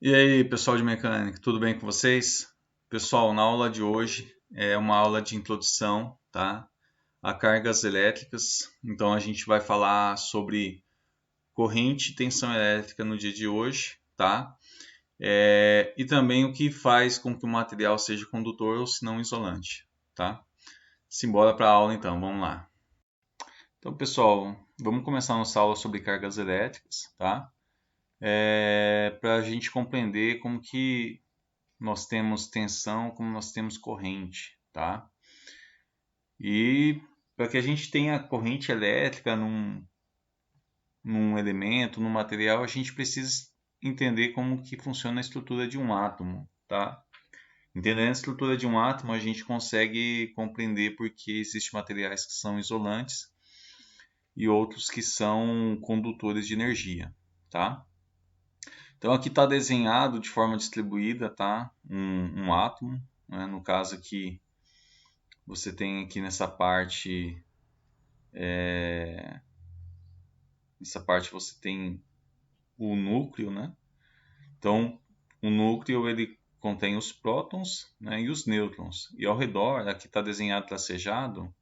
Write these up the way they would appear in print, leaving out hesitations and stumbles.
E aí, pessoal de mecânica, tudo bem com vocês? Pessoal, na aula de hoje é uma aula de introdução, tá? A cargas elétricas. Então a gente vai falar sobre corrente e tensão elétrica no dia de hoje, tá? E também o que faz com que o material seja condutor ou se não isolante, tá? Simbora para a aula então, vamos lá. Então, pessoal, vamos começar nossa aula sobre cargas elétricas, tá? Para a gente compreender como que nós temos tensão, como nós temos corrente, tá? E para que a gente tenha corrente elétrica num elemento, num material, a gente precisa entender como que funciona a estrutura de um átomo, tá? Entendendo a estrutura de um átomo, a gente consegue compreender por que existem materiais que são isolantes e outros que são condutores de energia, tá? Então aqui está desenhado de forma distribuída, tá? Um átomo, né? No caso aqui você tem aqui nessa parte você tem o núcleo, né? Então o núcleo ele contém os prótons, né, e os nêutrons. E ao redor, aqui está desenhado tracejado,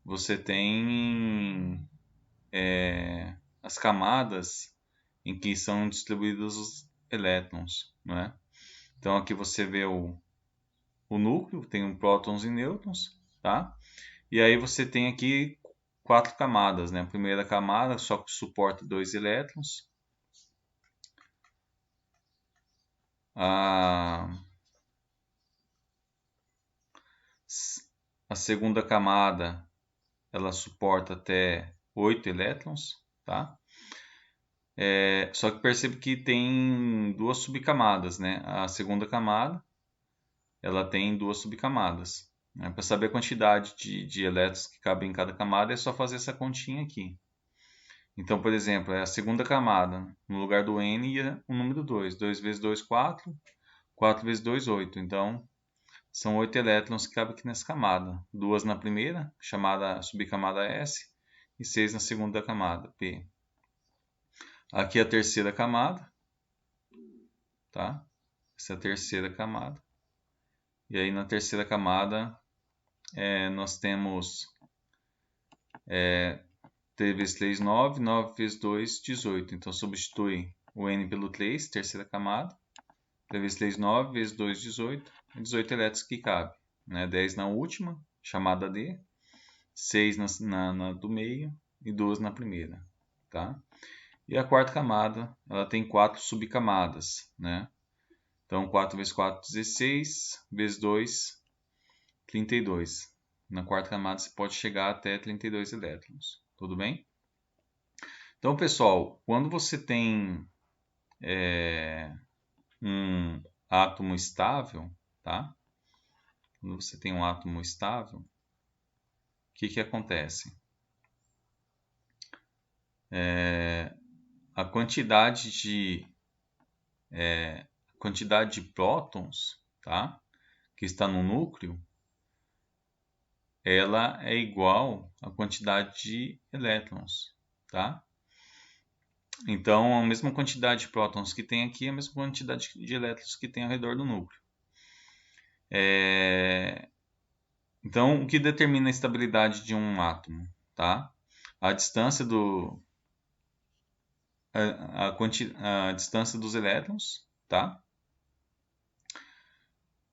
você tem as camadas em que são distribuídos os elétrons, né? Então aqui você vê o núcleo, tem prótons e nêutrons, tá? E aí você tem aqui 4 camadas, né? A primeira camada só suporta 2 elétrons. A segunda camada ela suporta até 8 elétrons, tá? Só que percebe que tem duas subcamadas, né? A segunda camada ela tem duas subcamadas. Né? Para saber a quantidade de elétrons que cabem em cada camada é só fazer essa continha aqui. Então, por exemplo, é a segunda camada. No lugar do N ia o número 2. 2 vezes 2, 4. 4 vezes 2, 8. Então, são 8 elétrons que cabem aqui nessa camada. 2 na primeira, chamada subcamada S, e 6 na segunda camada, P. Aqui é a terceira camada, tá? Essa é a terceira camada. E aí na terceira camada nós temos 3 vezes 3, 9. 9 vezes 2, 18. Então substitui o N pelo 3, terceira camada. 3 vezes 3, 9. Vezes 2, 18. 18 elétrons que cabe. Né? 10 na última, chamada D. 6 na do meio e 2 na primeira. Tá? E a quarta camada, ela tem 4 subcamadas. Né? Então 4 vezes 4, 16. Vezes 2, 32. Na quarta camada você pode chegar até 32 elétrons. Tudo bem? Então, pessoal, quando você tem um átomo estável, tá? Quando você tem um átomo estável, o que acontece? A quantidade de prótons, tá? Que está no núcleo, ela é igual à quantidade de elétrons, tá? Então, a mesma quantidade de prótons que tem aqui é a mesma quantidade de elétrons que tem ao redor do núcleo. Então, o que determina a estabilidade de um átomo? Tá? A distância a distância dos elétrons, tá?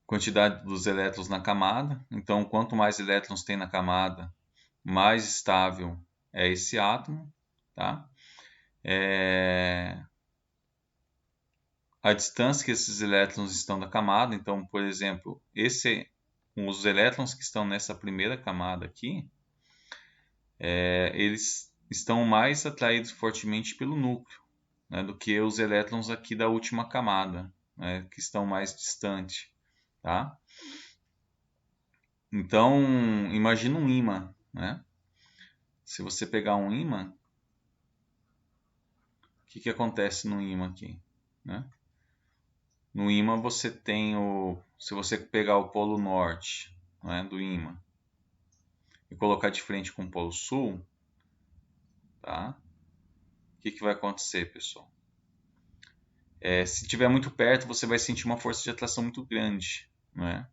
Quantidade dos elétrons na camada. Então, quanto mais elétrons tem na camada, mais estável é esse átomo, tá? A distância que esses elétrons estão da camada. Então, por exemplo, os elétrons que estão nessa primeira camada aqui, eles estão mais atraídos fortemente pelo núcleo, né, do que os elétrons aqui da última camada, né, que estão mais distantes. Tá? Então, imagina um ímã. Né? Se você pegar um ímã, o que acontece no ímã aqui? Né? No ímã você tem se você pegar o polo norte, né, do ímã e colocar de frente com o polo sul, tá? O que vai acontecer, pessoal? Se estiver muito perto, você vai sentir uma força de atração muito grande, né?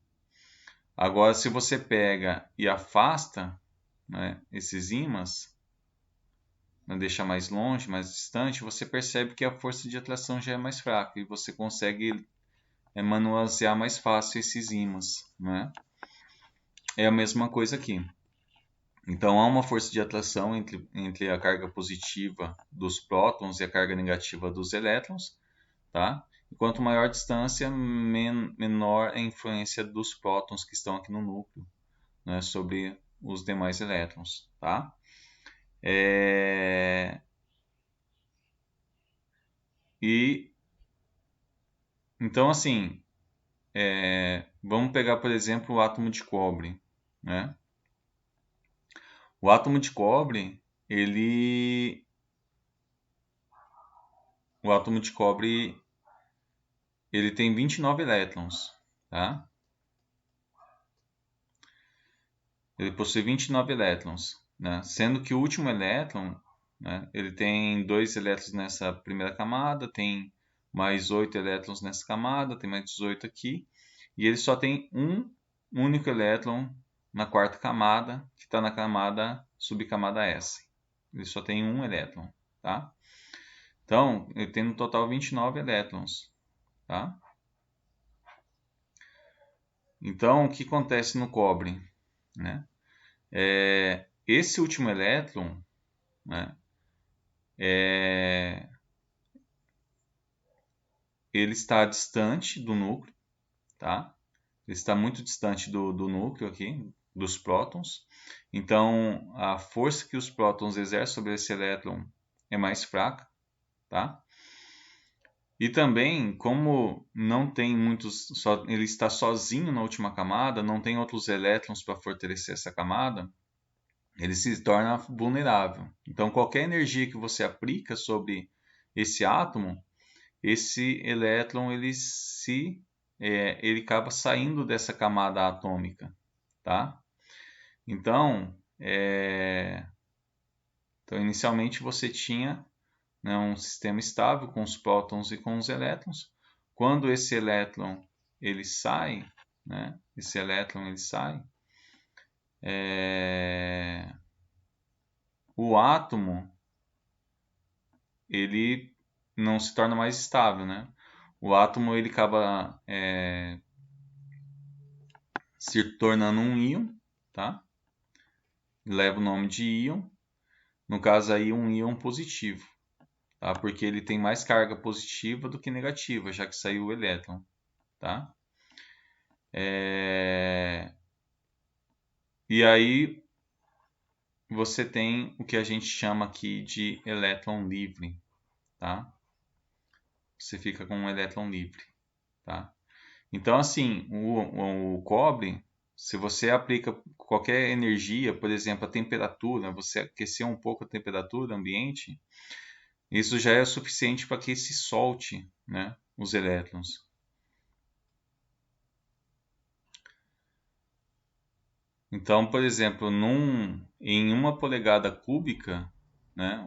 Agora, se você pega e afasta, né, esses ímãs, né, deixa mais longe, mais distante, você percebe que a força de atração já é mais fraca e você consegue manusear mais fácil esses ímãs, né? É a mesma coisa aqui. Então, há uma força de atração entre a carga positiva dos prótons e a carga negativa dos elétrons, tá? E quanto maior a distância, menor a influência dos prótons que estão aqui no núcleo, né, sobre os demais elétrons, tá? E então, assim, vamos pegar, por exemplo, o átomo de cobre, né? O átomo de cobre, o átomo de cobre, ele tem 29 elétrons, tá? Ele possui 29 elétrons, né? Sendo que o último elétron, né, ele tem 2 elétrons nessa primeira camada, tem mais 8 elétrons nessa camada, tem mais 18 aqui, e ele só tem um único elétron na quarta camada, que está na camada subcamada S. Ele só tem um elétron, tá? Então, ele tem no total 29 elétrons, tá? Então, o que acontece no cobre, né? Esse último elétron, né, ele está distante do núcleo, tá? Ele está muito distante do núcleo aqui, dos prótons. Então, a força que os prótons exercem sobre esse elétron é mais fraca, tá? E também, como não tem muitos, ele está sozinho na última camada, não tem outros elétrons para fortalecer essa camada, ele se torna vulnerável. Então, qualquer energia que você aplica sobre esse átomo, esse elétron ele acaba saindo dessa camada atômica, tá? Então, inicialmente você tinha, né, um sistema estável com os prótons e com os elétrons. Quando esse elétron ele sai, né, o átomo ele não se torna mais estável, né? O átomo ele acaba se tornando um íon, tá? Leva o nome de íon. No caso aí, um íon positivo, tá? Porque ele tem mais carga positiva do que negativa, já que saiu o elétron, tá? E aí você tem o que a gente chama aqui de elétron livre, tá? Você fica com um elétron livre, tá? Então, assim, o cobre, se você aplica qualquer energia, por exemplo, a temperatura, você aquecer um pouco a temperatura ambiente, isso já é suficiente para que se solte, né, os elétrons. Então, por exemplo, em uma polegada cúbica, né,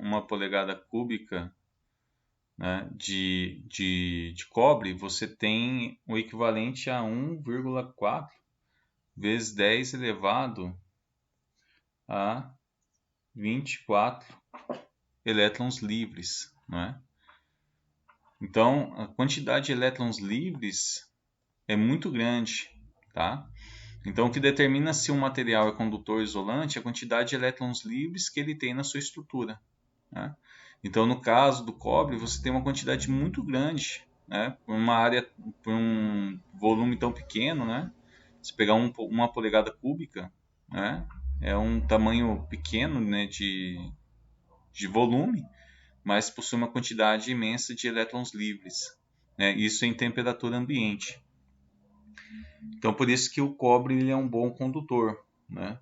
né, de cobre, você tem o equivalente a 1,4 vezes 10 elevado a 24 elétrons livres, né? Então, a quantidade de elétrons livres é muito grande, tá? Então, o que determina se um material é condutor ou isolante é a quantidade de elétrons livres que ele tem na sua estrutura, né? Então, no caso do cobre, você tem uma quantidade muito grande, né? Por um volume tão pequeno, né? Se pegar uma polegada cúbica, né? É um tamanho pequeno, né, de volume, mas possui uma quantidade imensa de elétrons livres, né? Isso em temperatura ambiente. Então, por isso que o cobre ele é um bom condutor, né?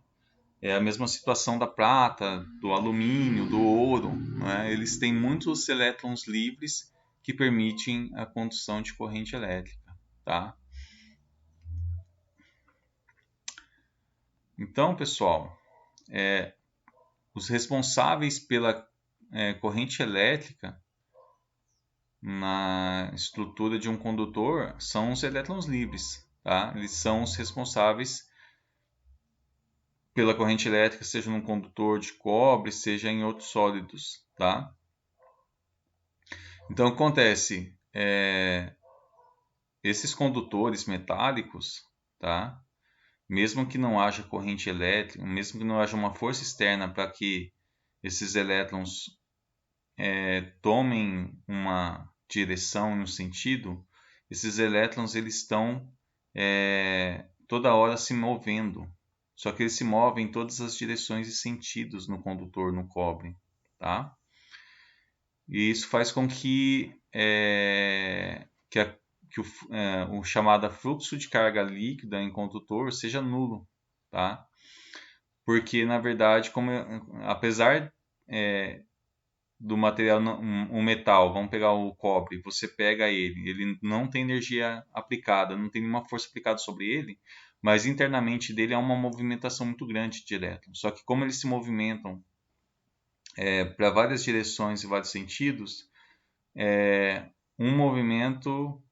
É a mesma situação da prata, do alumínio, do ouro, né? Eles têm muitos elétrons livres que permitem a condução de corrente elétrica, tá? Então, pessoal, os responsáveis pela corrente elétrica na estrutura de um condutor são os elétrons livres, tá? Eles são os responsáveis pela corrente elétrica, seja num condutor de cobre, seja em outros sólidos, tá? Então, acontece, esses condutores metálicos, tá? Mesmo que não haja corrente elétrica, mesmo que não haja uma força externa para que esses elétrons tomem uma direção e um sentido, esses elétrons eles estão toda hora se movendo. Só que eles se movem em todas as direções e sentidos no condutor, no cobre, tá? E isso faz com que o chamado fluxo de carga líquida em condutor seja nulo, tá? Porque, na verdade, apesar do material, um metal, vamos pegar o cobre, você pega ele não tem energia aplicada, não tem nenhuma força aplicada sobre ele, mas internamente dele há uma movimentação muito grande de elétrons. Só que como eles se movimentam para várias direções e vários sentidos, um movimento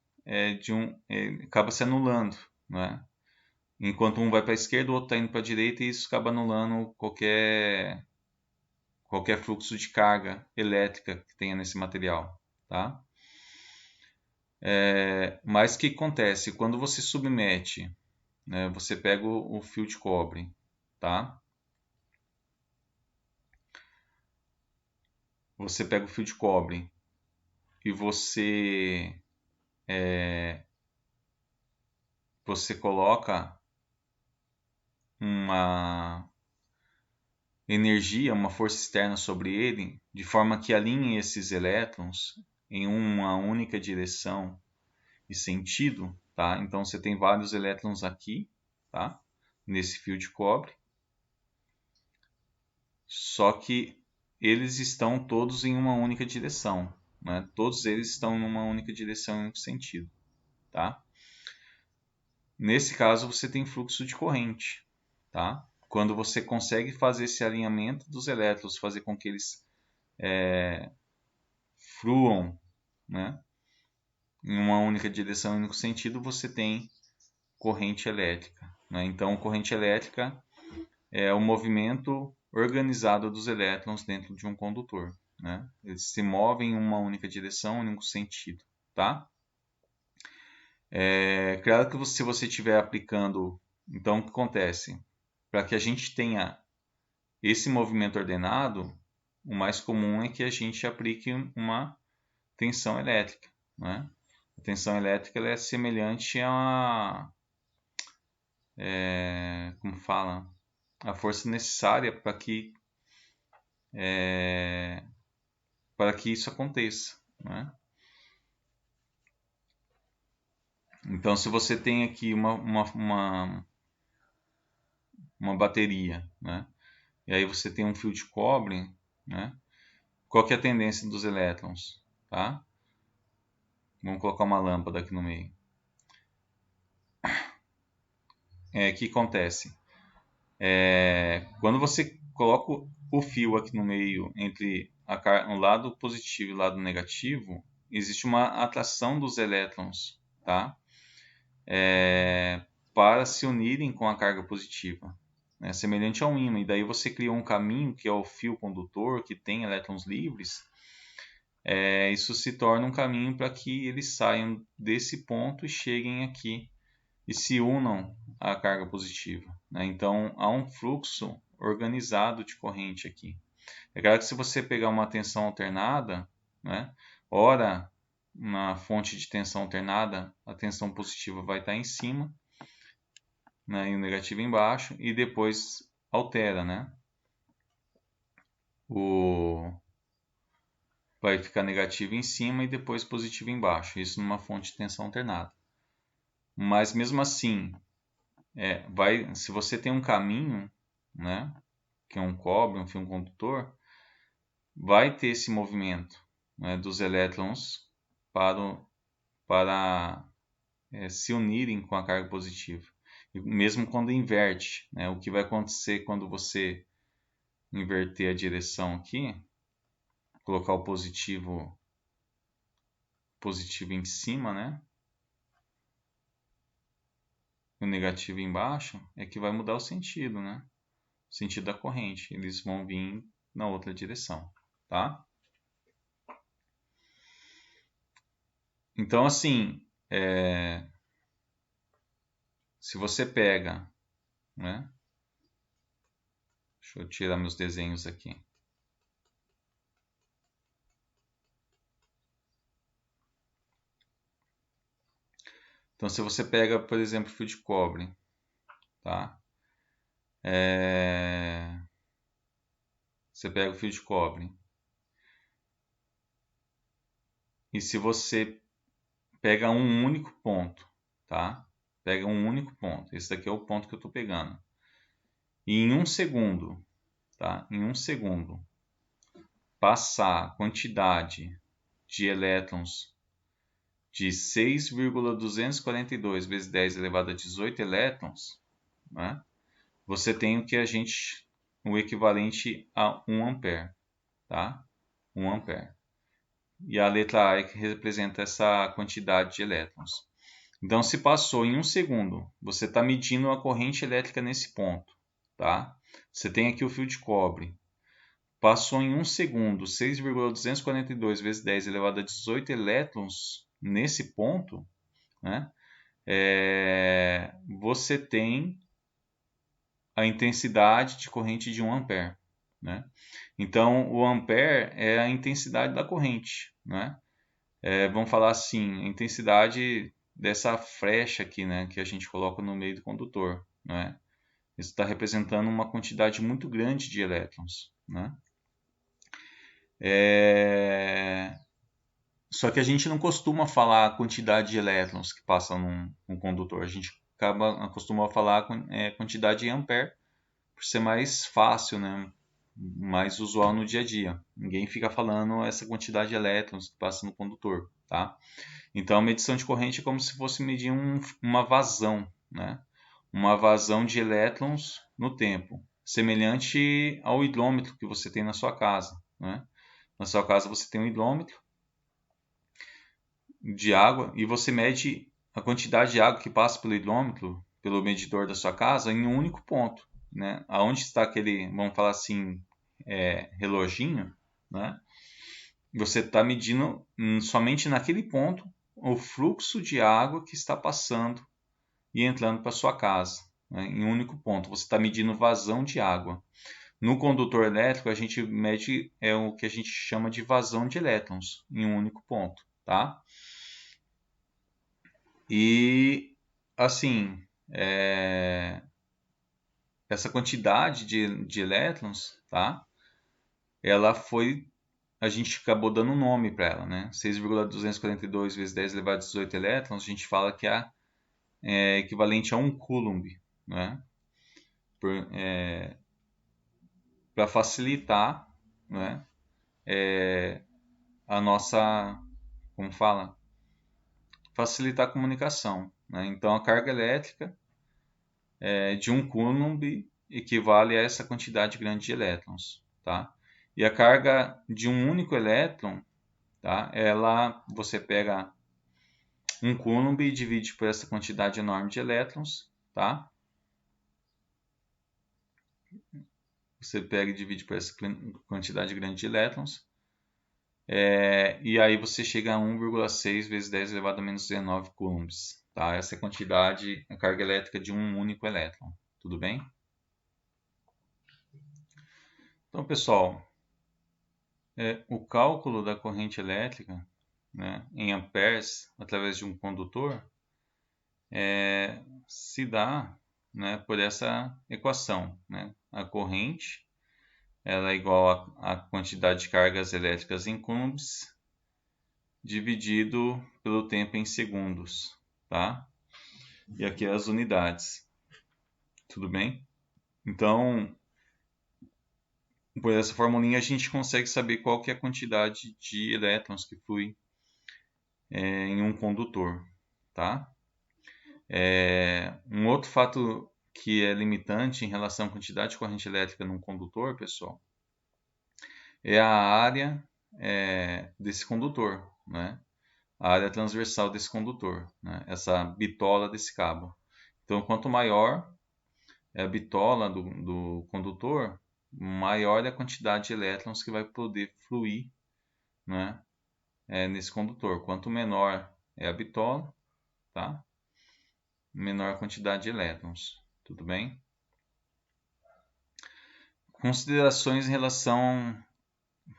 acaba se anulando, né? Enquanto um vai para a esquerda, o outro está indo para a direita, e isso acaba anulando qualquer fluxo de carga elétrica que tenha nesse material, tá? Mas o que acontece? Quando você submete, né, você pega o fio de cobre, tá? Você pega o fio de cobre e você coloca uma energia, uma força externa sobre ele, de forma que alinhe esses elétrons em uma única direção e sentido, tá? Então você tem vários elétrons aqui, tá? Nesse fio de cobre. Só que eles estão todos em uma única direção, né? Todos eles estão em uma única direção em um sentido, tá? Nesse caso você tem fluxo de corrente, tá? Quando você consegue fazer esse alinhamento dos elétrons, fazer com que eles fluam, né, em uma única direção, em um único sentido, você tem corrente elétrica, né? Então, corrente elétrica é o movimento organizado dos elétrons dentro de um condutor, né? Eles se movem em uma única direção, em um único sentido, tá? Claro que se você estiver aplicando, então o que acontece? Para que a gente tenha esse movimento ordenado, o mais comum é que a gente aplique uma tensão elétrica, né? A tensão elétrica ela é semelhante como fala, a força necessária para que isso aconteça, né? Então, se você tem aqui uma bateria, né? E aí você tem um fio de cobre, né? Qual que é a tendência dos elétrons, tá? Vamos colocar uma lâmpada aqui no meio. O que acontece? Quando você coloca o fio aqui no meio entre o lado positivo e o lado negativo, existe uma atração dos elétrons, tá? Para se unirem com a carga positiva, né? Semelhante a um ímã. E daí você criou um caminho que é o fio condutor, que tem elétrons livres. Isso se torna um caminho para que eles saiam desse ponto e cheguem aqui e se unam à carga positiva, né? Então há um fluxo organizado de corrente aqui. É claro que se você pegar uma tensão alternada, né, ora na fonte de tensão alternada a tensão positiva vai estar em cima, né, e o negativo embaixo, e depois altera, né? Vai ficar negativo em cima e depois positivo embaixo, isso numa fonte de tensão alternada. Mas mesmo assim, se você tem um caminho, né, que é um cobre, um fio condutor, vai ter esse movimento, né, dos elétrons para se unirem com a carga positiva. E mesmo quando inverte, né, o que vai acontecer quando você inverter a direção aqui, colocar o positivo positivo em cima, né? O negativo embaixo, é que vai mudar o sentido, né? O sentido da corrente. Eles vão vir na outra direção, tá? Então, assim, se você pega, né? Deixa eu tirar meus desenhos aqui. Então, se você pega, por exemplo, fio de cobre, tá? Você pega o fio de cobre. E se você pega um único ponto, tá? Pega um único ponto. Esse daqui é o ponto que eu estou pegando. E em um segundo, tá? Em um segundo, passar a quantidade de elétrons de 6,242 vezes 10 elevado a 18 elétrons, né? Você tem o equivalente a 1 ampere, tá? 1 ampere. E a letra A é que representa essa quantidade de elétrons. Então, se passou em um segundo, você está medindo a corrente elétrica nesse ponto, tá? Você tem aqui o fio de cobre. Passou em um segundo 6,242 vezes 10 elevado a 18 elétrons nesse ponto, né? Você tem a intensidade de corrente de 1 ampere, né? Então, o ampere é a intensidade da corrente, né? Vamos falar assim, a intensidade dessa flecha aqui, né, que a gente coloca no meio do condutor, né? Isso está representando uma quantidade muito grande de elétrons, né? Só que a gente não costuma falar a quantidade de elétrons que passam num condutor. A gente costuma falar quantidade em ampere, por ser mais fácil, né? Mais usual no dia a dia. Ninguém fica falando essa quantidade de elétrons que passa no condutor, tá? Então, a medição de corrente é como se fosse medir uma vazão, né? Uma vazão de elétrons no tempo, semelhante ao hidrômetro que você tem na sua casa, né? Na sua casa você tem um hidrômetro de água e você mede a quantidade de água que passa pelo hidrômetro, pelo medidor da sua casa, em um único ponto, né? Aonde está aquele, vamos falar assim, reloginho, né? Você está medindo somente naquele ponto o fluxo de água que está passando e entrando para sua casa, né? Em um único ponto. Você está medindo vazão de água. No condutor elétrico, a gente mede o que a gente chama de vazão de elétrons em um único ponto, tá? E assim, essa quantidade de elétrons, tá? A gente acabou dando um nome para ela, né? 6,242 vezes 10 elevado a 18 elétrons, a gente fala que é equivalente a 1 coulomb, né? Para facilitar, né? A nossa, como fala? Facilitar a comunicação, né? Então, a carga elétrica de 1 coulomb equivale a essa quantidade grande de elétrons, tá? E a carga de um único elétron, tá? Você pega 1 coulomb e divide por essa quantidade enorme de elétrons, tá? Você pega e divide por essa quantidade grande de elétrons. E aí você chega a 1,6 vezes 10 elevado a menos 19 coulombs, tá? Essa é a carga elétrica de um único elétron, tudo bem? Então, pessoal, o cálculo da corrente elétrica, né, em amperes através de um condutor se dá, né, por essa equação, né? A corrente ela é igual à quantidade de cargas elétricas em coulombs dividido pelo tempo em segundos, tá? E aqui as unidades, tudo bem? Então, por essa formulinha a gente consegue saber qual que é a quantidade de elétrons que flui em um condutor, tá? Um outro fato que é limitante em relação à quantidade de corrente elétrica num condutor, pessoal, é a área desse condutor, né? a área transversal desse condutor, né? Essa bitola desse cabo. Então, quanto maior é a bitola do condutor, maior é a quantidade de elétrons que vai poder fluir, né, nesse condutor. Quanto menor é a bitola, tá? Menor a quantidade de elétrons. Tudo bem? Considerações em relação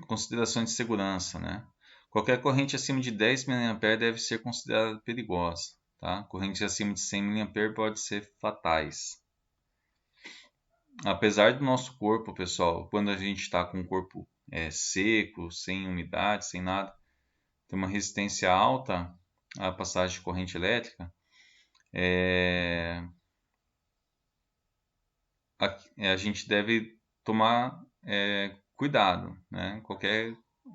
considerações de segurança, né? Qualquer corrente acima de 10 mA deve ser considerada perigosa, tá? Correntes acima de 100 mA podem ser fatais. Apesar do nosso corpo, pessoal, quando a gente está com o corpo seco, sem umidade, sem nada, tem uma resistência alta à passagem de corrente elétrica, a gente deve tomar cuidado, né?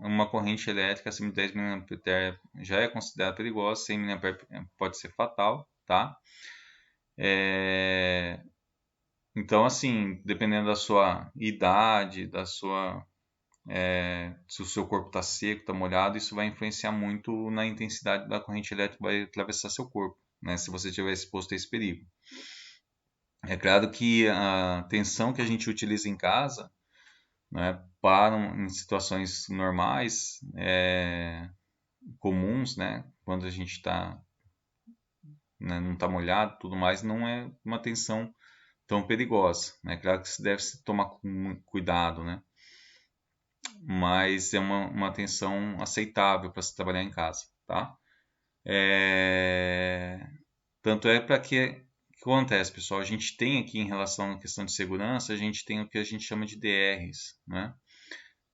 Uma corrente elétrica acima de 10 mA já é considerada perigosa, 100 mA pode ser fatal, tá? Então, assim, dependendo da sua idade, se o seu corpo está seco, está molhado, isso vai influenciar muito na intensidade da corrente elétrica que vai atravessar seu corpo, né? Se você estiver exposto a esse perigo. É claro que a tensão que a gente utiliza em casa, né, em situações normais, comuns, né, quando a gente está, né, não está molhado, tudo mais, não é uma tensão tão perigosa, né? Claro que se deve se tomar cuidado, né? Mas é uma tensão aceitável para se trabalhar em casa, tá? Tanto é para que acontece, pessoal? A gente tem aqui em relação à questão de segurança, a gente tem o que a gente chama de DRs, né?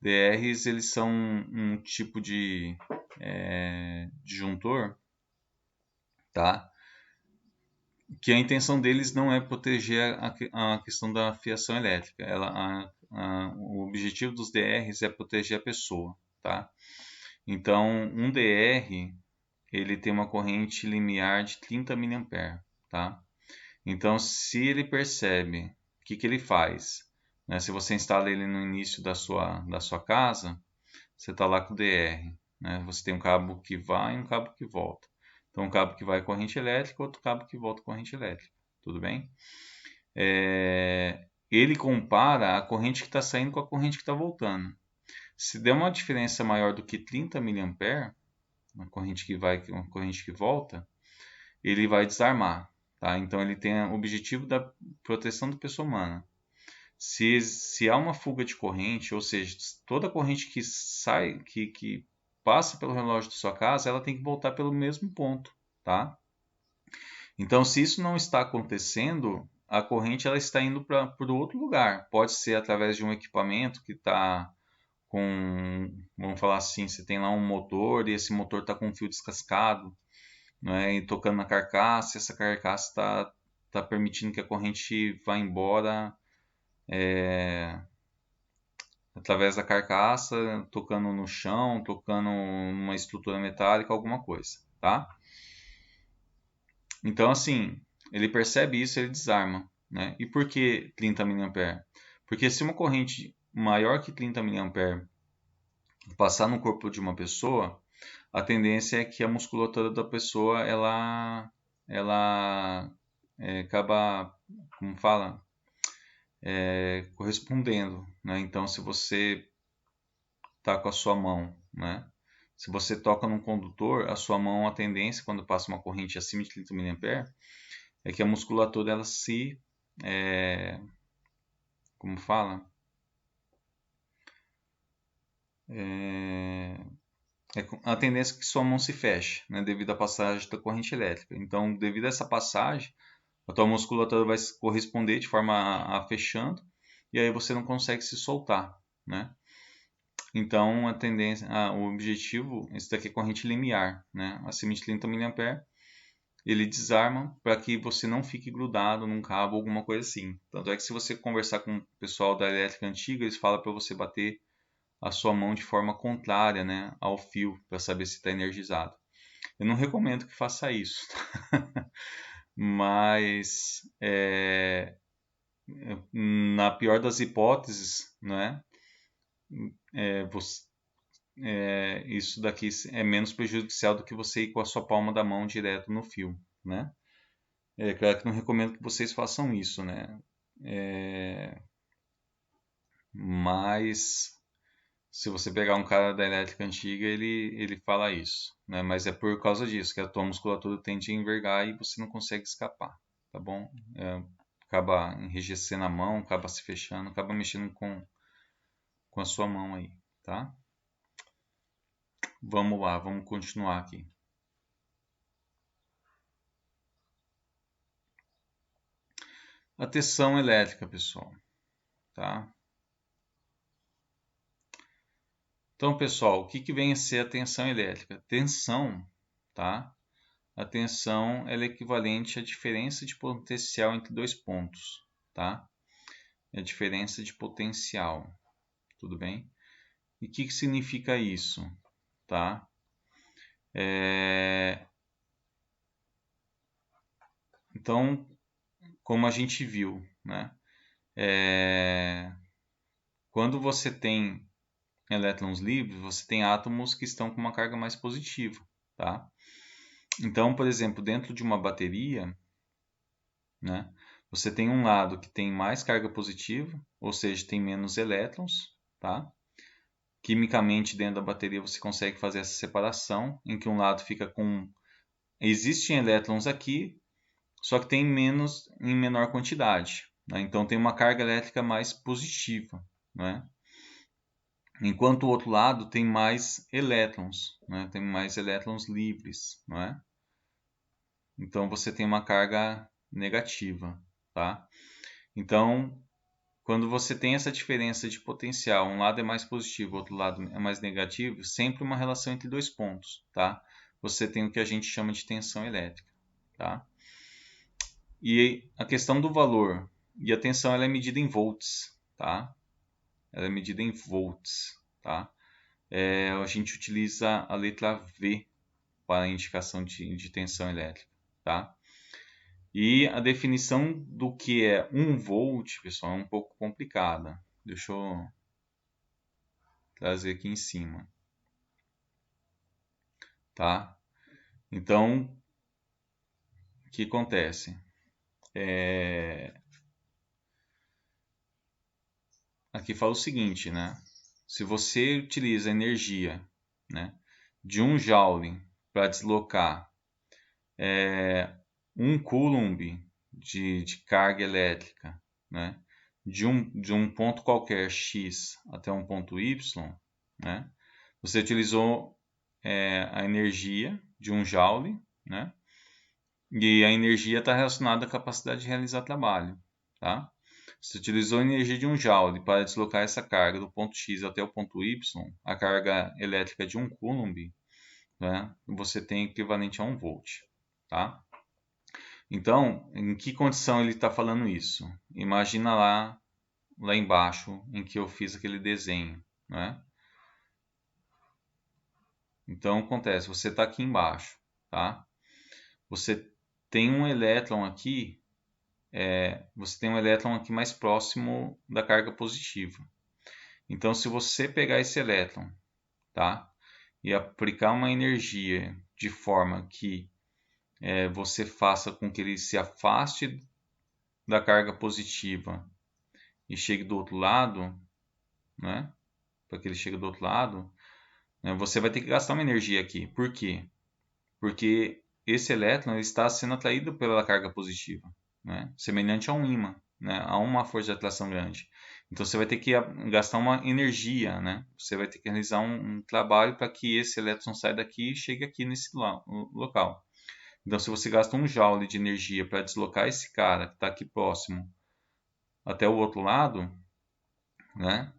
DRs, eles são um tipo de disjuntor, tá? Que a intenção deles não é proteger a questão da fiação elétrica. O objetivo dos DRs é proteger a pessoa, tá? Então, um DR, ele tem uma corrente limiar de 30 mA, tá? Então, se ele percebe, o que ele faz? Né? Se você instala ele no início da sua casa, você está lá com o DR. Né? Você tem um cabo que vai e um cabo que volta. Então, um cabo que vai corrente elétrica, outro cabo que volta corrente elétrica. Tudo bem? Ele compara a corrente que está saindo com a corrente que está voltando. Se der uma diferença maior do que 30 mA, uma corrente que vai, uma corrente que volta, ele vai desarmar. Tá? Então, ele tem o objetivo da proteção da pessoa humana. Se há uma fuga de corrente, ou seja, toda corrente que sai, que passa pelo relógio da sua casa, ela tem que voltar pelo mesmo ponto, tá? Então, se isso não está acontecendo, a corrente ela está indo para o outro lugar. Pode ser através de um equipamento que está com, vamos falar assim, você tem lá um motor e esse motor está com um fio descascado, né, e tocando na carcaça, essa carcaça está permitindo que a corrente vá embora através da carcaça, tocando no chão, tocando numa estrutura metálica, alguma coisa, tá? Então, assim, ele percebe isso, ele desarma, né? E por que 30 mA? Porque se uma corrente maior que 30 mA passar no corpo de uma pessoa, a tendência é que a musculatura da pessoa, ela acaba, como fala, correspondendo, né? Então, se você tá com a sua mão, né? Se você toca num condutor, a sua mão, a tendência quando passa uma corrente acima de 30 mA é que a musculatura ela é, como fala, é, a tendência é que sua mão se feche, né? Devido à passagem da corrente elétrica. Então, devido a essa passagem, a tua musculatura vai corresponder de forma a fechando e aí você não consegue se soltar, né? Então, o objetivo, esse daqui é corrente limiar, né? Acima de 30 mA, ele desarma para que você não fique grudado num cabo ou alguma coisa assim. Tanto é que se você conversar com o pessoal da elétrica antiga, eles falam para você bater a sua mão de forma contrária, né, ao fio, para saber se está energizado. Eu não recomendo que faça isso, mas na pior das hipóteses, né, isso daqui é menos prejudicial do que você ir com a sua palma da mão direto no fio, né? É claro que não recomendo que vocês façam isso, né? Mas se você pegar um cara da elétrica antiga, ele fala isso, né? Mas é por causa disso, que a tua musculatura tende a envergar e você não consegue escapar, tá bom? Acaba enrijecendo a mão, acaba se fechando, acaba mexendo com a sua mão aí, tá? Vamos lá, vamos continuar aqui. A tensão elétrica, pessoal, tá? Então, pessoal, o que vem a ser a tensão elétrica? Tensão, tá? A tensão ela é equivalente à diferença de potencial entre dois pontos, tá? É a diferença de potencial, tudo bem? E o que significa isso, tá? Então, como a gente viu, né? Quando você tem elétrons livres, você tem átomos que estão com uma carga mais positiva, tá? Então, por exemplo, dentro de uma bateria, né, você tem um lado que tem mais carga positiva, ou seja, tem menos elétrons, tá? Quimicamente, dentro da bateria, você consegue fazer essa separação, em que um lado fica com... Existem elétrons aqui, só que tem menos em menor quantidade, né? Então, tem uma carga elétrica mais positiva, né? Enquanto o outro lado tem mais elétrons, né? Tem mais elétrons livres, não é? Então você tem uma carga negativa, tá? Então, quando você tem essa diferença de potencial, um lado é mais positivo, o outro lado é mais negativo, sempre uma relação entre dois pontos, tá? Você tem o que a gente chama de tensão elétrica, tá? E a questão do valor e a tensão ela é medida em volts, tá? Ela é medida em volts, tá? A gente utiliza a letra V para a indicação de tensão elétrica, tá? E a definição do que é 1 volt, pessoal, é um pouco complicada. Deixa eu trazer aqui em cima, tá? Então, o que acontece? Aqui fala o seguinte, né? Se você utiliza energia, né, de 1 joule para deslocar 1 coulomb de carga elétrica, né, de um ponto qualquer X até um ponto Y, né, você utilizou a energia de 1 joule, né, e a energia está relacionada à capacidade de realizar trabalho, tá? Você utilizou a energia de 1 joule para deslocar essa carga do ponto X até o ponto Y, a carga elétrica de 1 coulomb, né, você tem equivalente a 1 volt, tá? Então, em que condição ele está falando isso? Imagina lá embaixo, em que eu fiz aquele desenho, né? Então, acontece, você está aqui embaixo, tá? Você tem um elétron aqui, você tem um elétron aqui mais próximo da carga positiva. Então, se você pegar esse elétron, tá? E aplicar uma energia de forma que você faça com que ele se afaste da carga positiva e chegue do outro lado, né? Para que ele chegue do outro lado, né? Você vai ter que gastar uma energia aqui. Por quê? Porque esse elétron está sendo atraído pela carga positiva, né? Semelhante a um ímã, né? A uma força de atração grande. Então você vai ter que gastar uma energia, né? Você vai ter que realizar um trabalho para que esse elétron saia daqui e chegue aqui nesse local. Então, se você gasta 1 joule de energia para deslocar esse cara que está aqui próximo até o outro lado, né?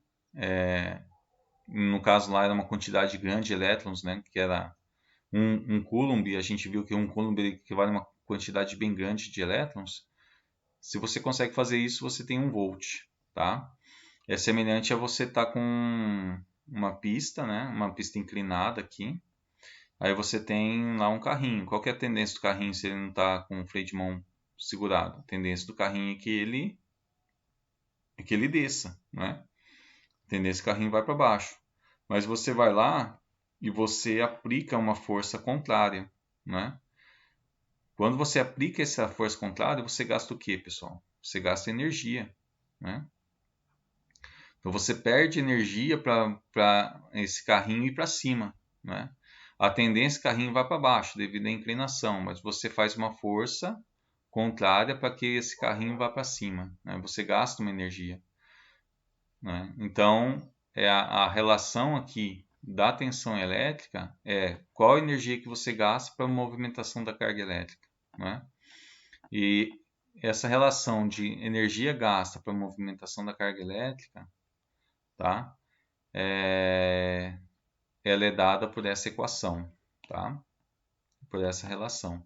No caso lá era uma quantidade grande de elétrons, né? Que era um coulomb, a gente viu que 1 coulomb equivale a uma quantidade bem grande de elétrons. Se você consegue fazer isso, você tem 1 volt, tá? É semelhante a você estar com uma pista, né? Uma pista inclinada aqui. Aí você tem lá um carrinho. Qual que é a tendência do carrinho se ele não está com o freio de mão segurado? A tendência do carrinho é que ele desça, né? A tendência do carrinho vai para baixo. Mas você vai lá e você aplica uma força contrária, né? Quando você aplica essa força contrária, você gasta o quê, pessoal? Você gasta energia, né? Então você perde energia para esse carrinho ir para cima, né? A tendência é que o carrinho vá para baixo devido à inclinação, mas você faz uma força contrária para que esse carrinho vá para cima, né? Você gasta uma energia, né? Então, a relação aqui da tensão elétrica é qual a energia que você gasta para a movimentação da carga elétrica, né? E essa relação de energia gasta para a movimentação da carga elétrica, tá? Ela é dada por essa equação, tá? Por essa relação,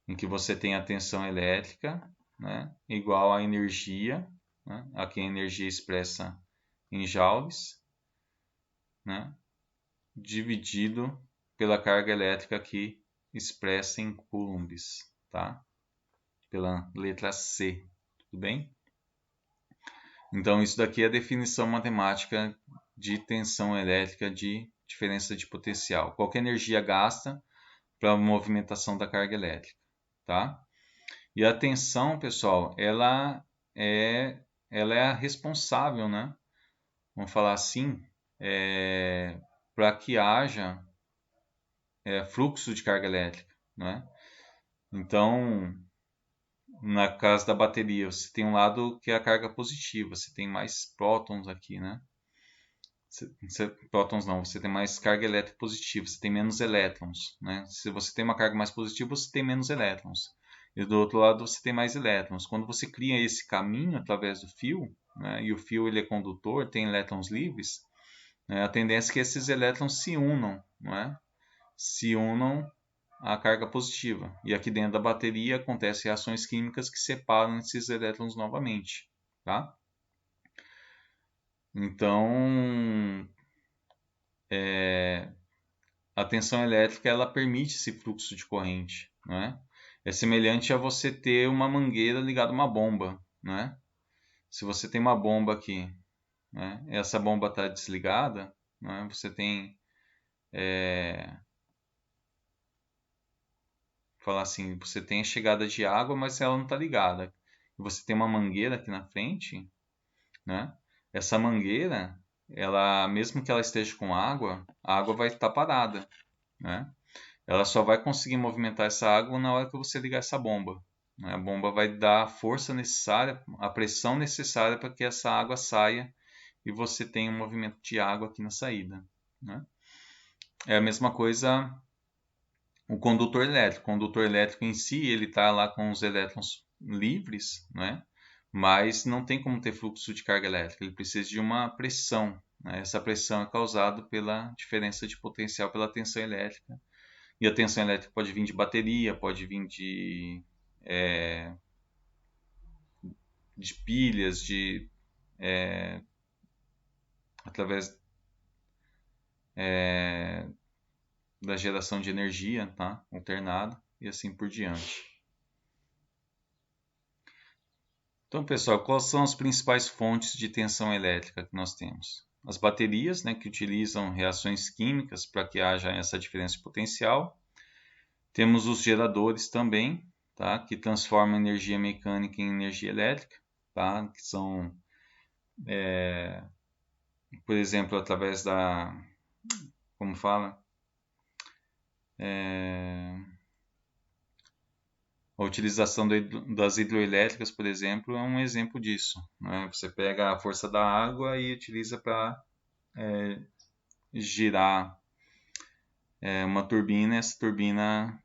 em que você tem a tensão elétrica, né, igual a energia, né, aqui a energia expressa em joules, né, dividido pela carga elétrica aqui expressa em coulombs, tá? Pela letra C, tudo bem? Então isso daqui é a definição matemática de tensão elétrica de diferença de potencial. Qualquer energia gasta para a movimentação da carga elétrica, tá? E a tensão, pessoal, é, ela é a responsável, né? Vamos falar assim, para que haja fluxo de carga elétrica, né? Então, na casa da bateria, você tem um lado que é a carga positiva, você tem mais prótons aqui, né? Prótons não, você tem mais carga elétrica positiva, você tem menos elétrons, né? Se você tem uma carga mais positiva, você tem menos elétrons. E do outro lado você tem mais elétrons. Quando você cria esse caminho através do fio, né, e o fio ele é condutor, tem elétrons livres, né, a tendência é que esses elétrons se unam, não é? Se unam à carga positiva. E aqui dentro da bateria acontecem reações químicas que separam esses elétrons novamente, tá? Então, a tensão elétrica ela permite esse fluxo de corrente, né? É semelhante a você ter uma mangueira ligada a uma bomba, né? Se você tem uma bomba aqui, né? Essa bomba está desligada, né? Você tem, falar assim, você tem a chegada de água, mas ela não está ligada. E você tem uma mangueira aqui na frente, né? Essa mangueira, ela, mesmo que ela esteja com água, a água vai estar parada, né? Ela só vai conseguir movimentar essa água na hora que você ligar essa bomba, né? A bomba vai dar a força necessária, a pressão necessária para que essa água saia e você tenha um movimento de água aqui na saída, né? É a mesma coisa o condutor elétrico. O condutor elétrico em si, ele está lá com os elétrons livres, né? Mas não tem como ter fluxo de carga elétrica. Ele precisa de uma pressão, né? Essa pressão é causada pela diferença de potencial pela tensão elétrica. E a tensão elétrica pode vir de bateria, pode vir de pilhas, através da geração de energia, tá? Alternada e assim por diante. Então, pessoal, quais são as principais fontes de tensão elétrica que nós temos? As baterias, né, que utilizam reações químicas para que haja essa diferença de potencial. Temos os geradores também, tá, que transformam energia mecânica em energia elétrica, tá, que são, por exemplo, através da, como fala, a utilização das hidroelétricas, por exemplo, é um exemplo disso, né? Você pega a força da água e utiliza para girar uma turbina, e essa turbina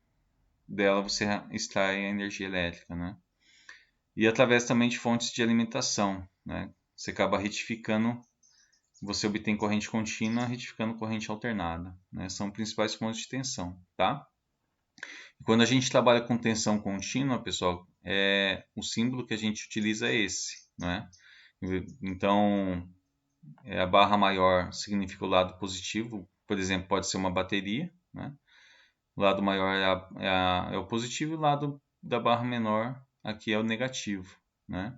dela você extrai a energia elétrica, né? E através também de fontes de alimentação, né? Você acaba retificando, você obtém corrente contínua retificando corrente alternada, né? São principais fontes de tensão, tá? E quando a gente trabalha com tensão contínua, pessoal, o símbolo que a gente utiliza é esse, né? Então, a barra maior significa o lado positivo, por exemplo, pode ser uma bateria, né? O lado maior é o positivo e o lado da barra menor aqui é o negativo, né?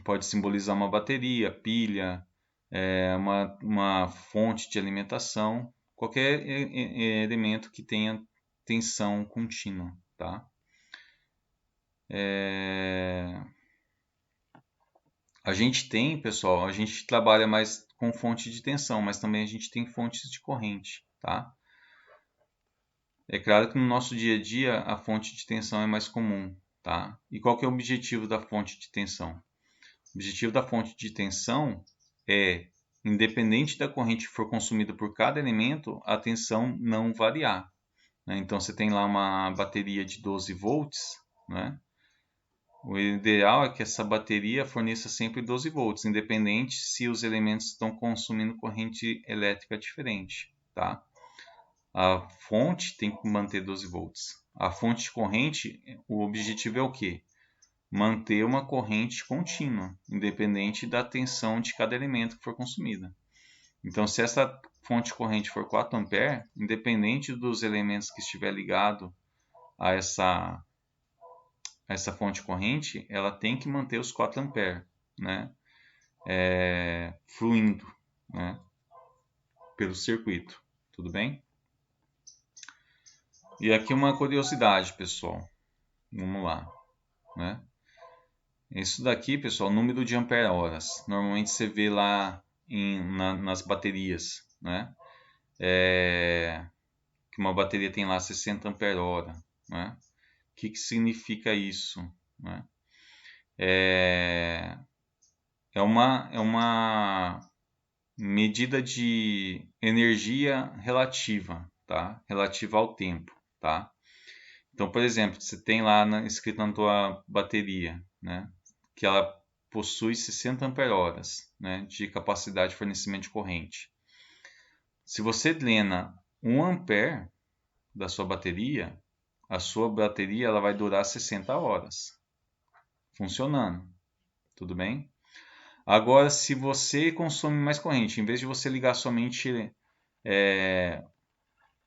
Pode simbolizar uma bateria, pilha, uma fonte de alimentação, qualquer elemento que tenha tensão contínua, tá? A gente tem, pessoal, a gente trabalha mais com fonte de tensão, mas também a gente tem fontes de corrente, tá? É claro que no nosso dia a dia a fonte de tensão é mais comum, tá? E qual que é o objetivo da fonte de tensão? O objetivo da fonte de tensão é, independente da corrente que for consumida por cada elemento, a tensão não variar, né? Então você tem lá uma bateria de 12 volts, né? O ideal é que essa bateria forneça sempre 12 volts, independente se os elementos estão consumindo corrente elétrica diferente, tá? A fonte tem que manter 12 volts. A fonte de corrente, o objetivo é o quê? Manter uma corrente contínua, independente da tensão de cada elemento que for consumida. Então, se essa fonte de corrente for 4 A, independente dos elementos que estiver ligado a essa fonte de corrente, ela tem que manter os 4 A, né? Fluindo, né? Pelo circuito, tudo bem? E aqui uma curiosidade, pessoal. Vamos lá, né? Isso daqui, pessoal, número de ampere-horas. Normalmente você vê lá nas baterias, né? Que uma bateria tem lá 60 ampere-hora, né? O que significa isso, né? É uma medida de energia relativa, tá? Relativa ao tempo, tá? Então, por exemplo, você tem lá escrito na tua bateria, né? Que ela possui 60 ampere-horas, né, de capacidade de fornecimento de corrente. Se você drena 1 ampere da sua bateria, a sua bateria ela vai durar 60 horas funcionando, tudo bem? Agora, se você consome mais corrente, em vez de você ligar somente,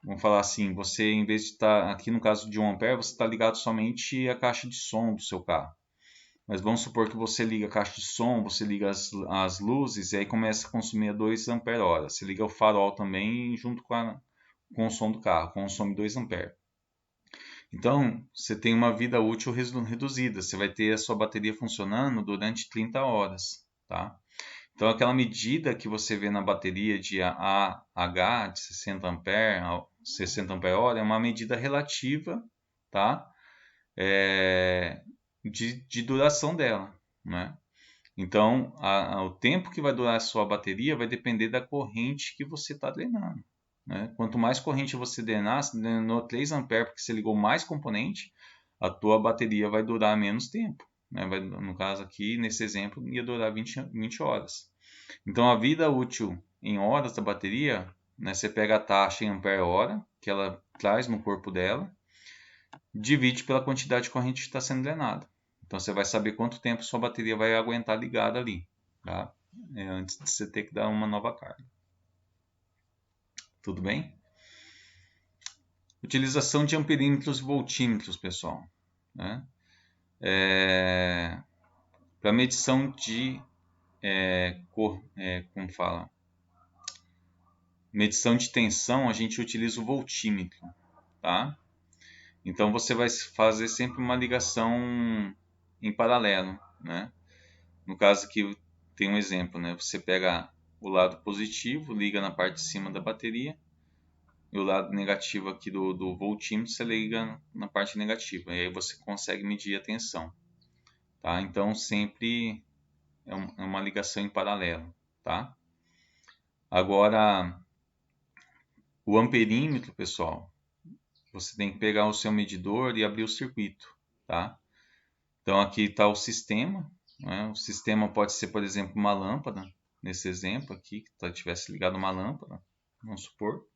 vamos falar assim, você em vez de estar, aqui no caso de 1 ampere, você está ligado somente à caixa de som do seu carro. Mas vamos supor que você liga a caixa de som, você liga as luzes e aí começa a consumir a 2 ampere-hora. Você liga o farol também junto com o som do carro, consome 2 ampere. Então, você tem uma vida útil reduzida. Você vai ter a sua bateria funcionando durante 30 horas, tá? Então, aquela medida que você vê na bateria de AH de 60 ampere, 60 ampere-hora, é uma medida relativa, tá? De duração dela, né? Então, o tempo que vai durar a sua bateria vai depender da corrente que você está drenando, né? Quanto mais corrente você drenar, se drenou 3 A porque você ligou mais componente, a tua bateria vai durar menos tempo, né? No caso aqui, nesse exemplo, ia durar 20 horas. Então, a vida útil em horas da bateria, né, você pega a taxa em ampere-hora, que ela traz no corpo dela, divide pela quantidade de corrente que está sendo drenada. Então você vai saber quanto tempo sua bateria vai aguentar ligada ali, tá? Antes de você ter que dar uma nova carga. Tudo bem? Utilização de amperímetros e voltímetros, pessoal, né? Para medição de como fala? Medição de tensão, a gente utiliza o voltímetro, tá? Então você vai fazer sempre uma ligação em paralelo, né? No caso aqui tem um exemplo, né? Você pega o lado positivo, liga na parte de cima da bateria, e o lado negativo aqui do voltímetro você liga na parte negativa, e aí você consegue medir a tensão, tá? Então sempre é uma ligação em paralelo, tá? Agora, o amperímetro, pessoal, você tem que pegar o seu medidor e abrir o circuito, tá? Então aqui está o sistema, né? O sistema pode ser, por exemplo, uma lâmpada, nesse exemplo aqui, que tivesse ligado uma lâmpada, vamos supor.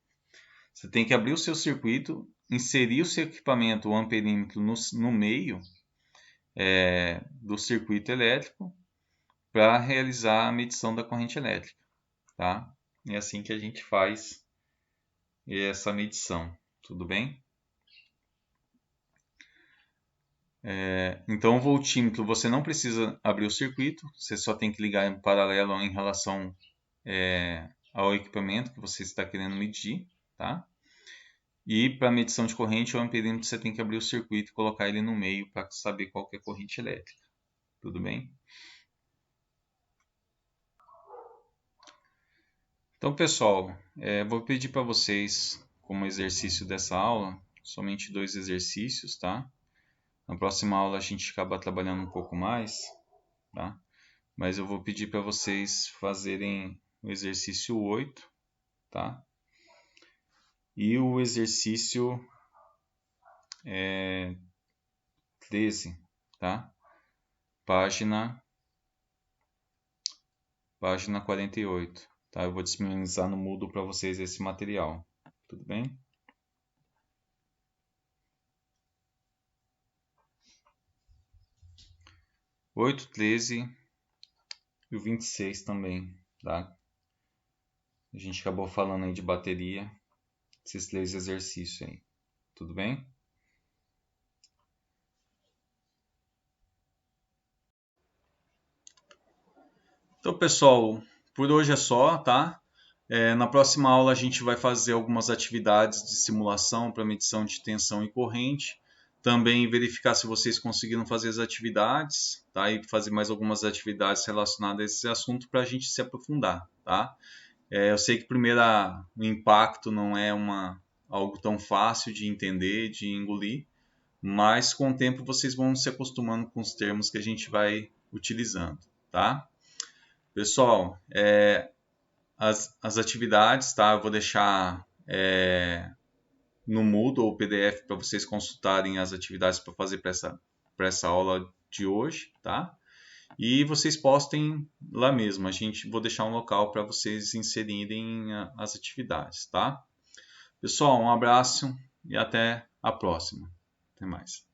Você tem que abrir o seu circuito, inserir o seu equipamento, o amperímetro, no meio do circuito elétrico para realizar a medição da corrente elétrica, tá? É assim que a gente faz essa medição, tudo bem? Então, o voltímetro, você não precisa abrir o circuito, você só tem que ligar em paralelo em relação ao equipamento que você está querendo medir, tá? E para medição de corrente ou amperímetro você tem que abrir o circuito e colocar ele no meio para saber qual que é a corrente elétrica. Tudo bem? Então, pessoal, vou pedir para vocês, como exercício dessa aula, somente 2 exercícios, tá? Na próxima aula a gente acaba trabalhando um pouco mais, tá? Mas eu vou pedir para vocês fazerem o exercício 8, tá? E o exercício 13, tá? Página 48, tá? Eu vou disponibilizar no Moodle para vocês esse material, tudo bem? Oito, 13 e o 26 também, tá? A gente acabou falando aí de bateria, esses 3 exercícios aí, tudo bem? Então, pessoal, por hoje é só, tá? Na próxima aula a gente vai fazer algumas atividades de simulação para medição de tensão e corrente. Também verificar se vocês conseguiram fazer as atividades, tá? E fazer mais algumas atividades relacionadas a esse assunto para a gente se aprofundar, tá? Eu sei que primeiro o impacto não é algo tão fácil de entender, de engolir, mas com o tempo vocês vão se acostumando com os termos que a gente vai utilizando, tá? Pessoal, as atividades, tá? Eu vou deixar no Moodle o PDF para vocês consultarem as atividades para fazer para essa aula de hoje, tá? E vocês postem lá mesmo. Vou deixar um local para vocês inserirem as atividades, tá? Pessoal, um abraço e até a próxima. Até mais.